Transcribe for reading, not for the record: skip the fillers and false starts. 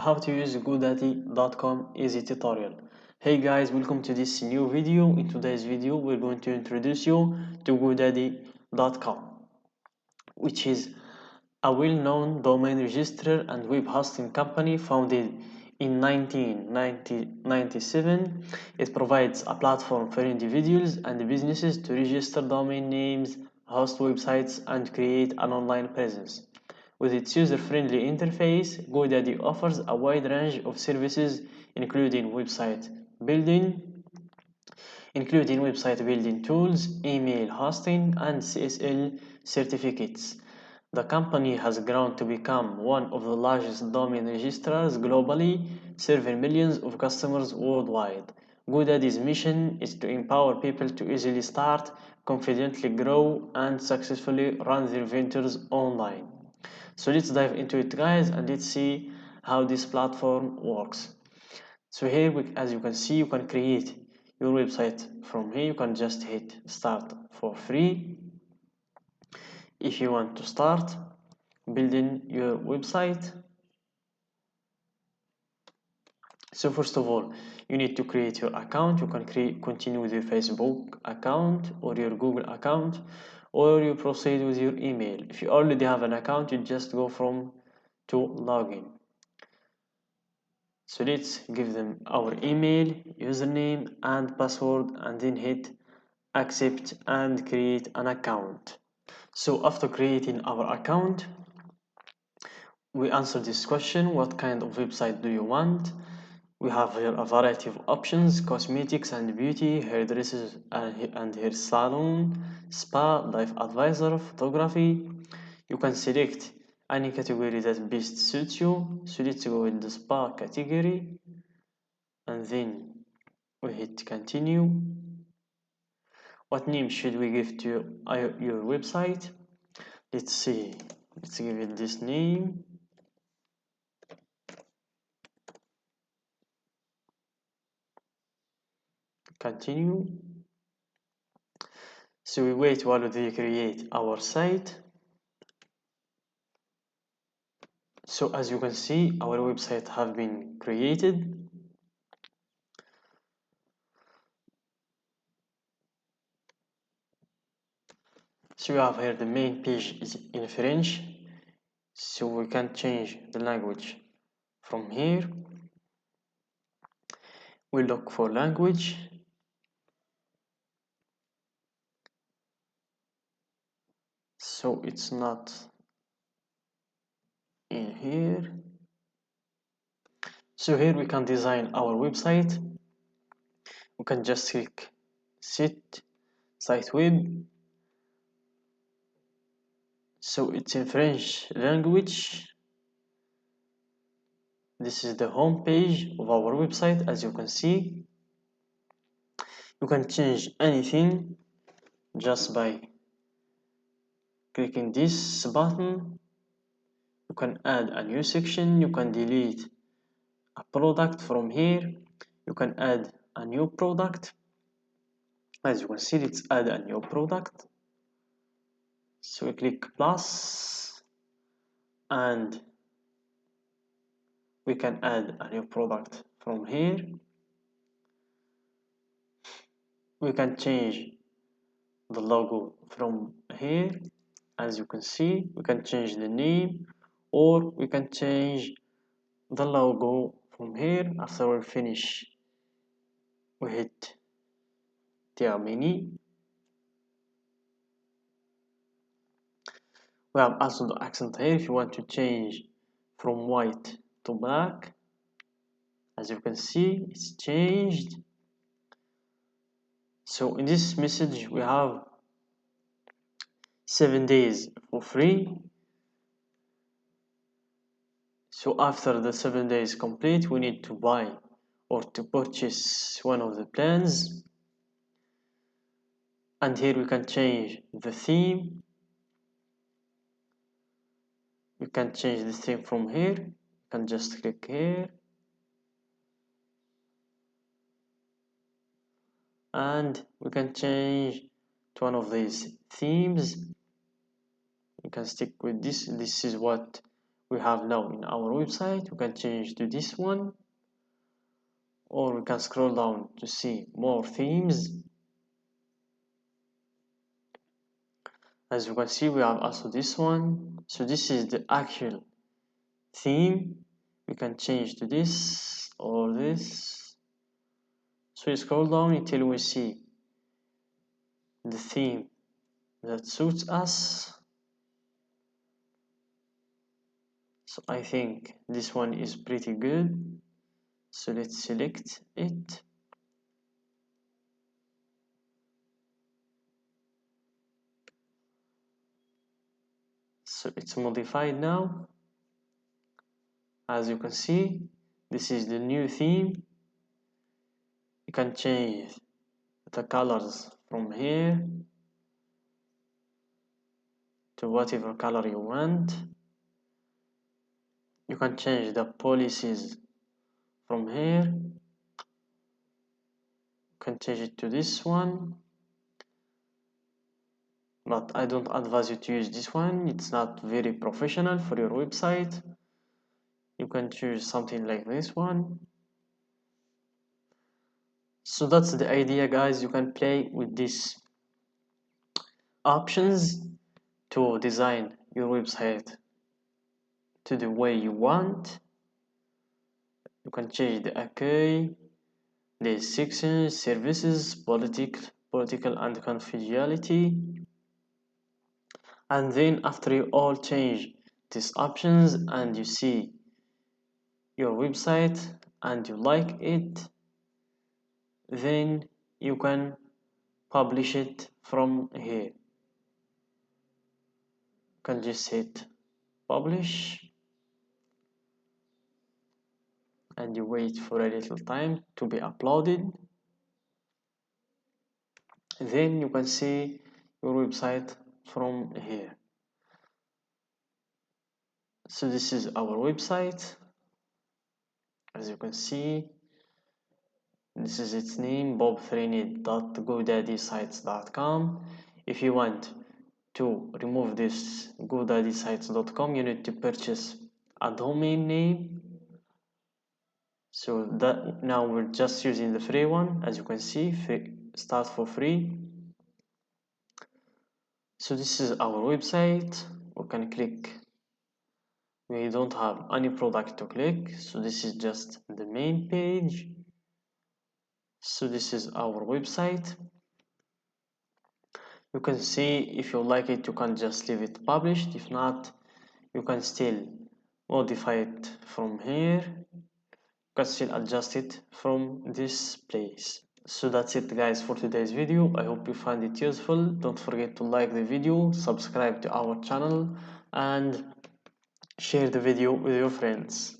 How to use GoDaddy.com easy tutorial. Hey guys, welcome to this new video. In today's video, we're going to introduce you to GoDaddy.com, which is a well-known domain registrar and web hosting company founded in 1997. It provides a platform for individuals and businesses to register domain names, host websites, and create an online presence. With its user-friendly interface, GoDaddy offers a wide range of services including website building tools, email hosting, and CSL certificates. The company has grown to become one of the largest domain registrars globally, serving millions of customers worldwide. GoDaddy's mission is to empower people to easily start, confidently grow, and successfully run their ventures online. So let's dive into it, guys, and let's see how this platform works. So here, as you can see, you can create your website from here. You can just hit start for free if you want to start building your website. So first of all, you need to create your account. You can continue with your Facebook account or your Google account, or you proceed with your email. If you already have an account, you just go to login. So let's give them our email, username, and password, and then hit accept and create an account. So after creating our account, we answer this question: what kind of website do you want? We have here a variety of options: cosmetics and beauty, hairdressers and hair salon, spa, life advisor, photography. You can select any category that best suits you. So let's go with the spa category, and then we hit continue. What name should we give to your website? Let's see. Let's give it this name. Continue. So we wait while they create our site. So as you can see, our website have been created. So we have here the main page is in French. So we can change the language from here. We look for language. So it's not in here. So here we can design our website. We can just click set site web. So it's in French language. This is the home page of our website. As you can see, you can change anything just by clicking this button. You can add a new section. You can delete a product from here. You can add a new product. As you can see, let's add a new product. So we click plus, and we can add a new product from here. We can change the logo from here. As you can see, we can change the name, or we can change the logo from here. After we finish, we hit terminer. We have also the accent here. If you want to change from white to black, as you can see, it's changed. So in this message, we have 7 days for free. So after the 7 days complete, we need to buy or to purchase one of the plans. And here we can change the theme. We can change the theme from here. You can just click here. And we can change to one of these themes. You can stick with this. This is what we have now in our website. We can change to this one, or we can scroll down to see more themes. As you can see, we have also this one. So this is the actual theme. We can change to this or this. So you scroll down until we see the theme that suits us. So I think this one is pretty good. So let's select it. So it's modified now. As you can see, this is the new theme. You can change the colors from here to whatever color you want. You can change the policies from here. You can change it to this one, but I don't advise you to use this one. It's not very professional for your website. You can choose something like this one. So that's the idea, guys. You can play with these options to design your website to the way you want. You can change the OK, the sections, services, political and confidentiality. And then after you all change these options and you see your website and you like it, then you can publish it from here. You can just hit publish and you wait for a little time to be uploaded. Then you can see your website from here. So this is our website. As you can see, this is its name, bob3net.godaddysite.com. If you want to remove this godaddysite.com, you need to purchase a domain name. So that now we're just using the free one. As you can see, start for free. So this is our website. We can click. We don't have any product to click, so this is just the main page. So this is our website. You can see if you like it, you can just leave it published. If not, you can still modify it from here. You can still adjust it from this place. So that's it, guys, for today's video. I hope you find it useful. Don't forget to like the video, subscribe to our channel, and share the video with your friends.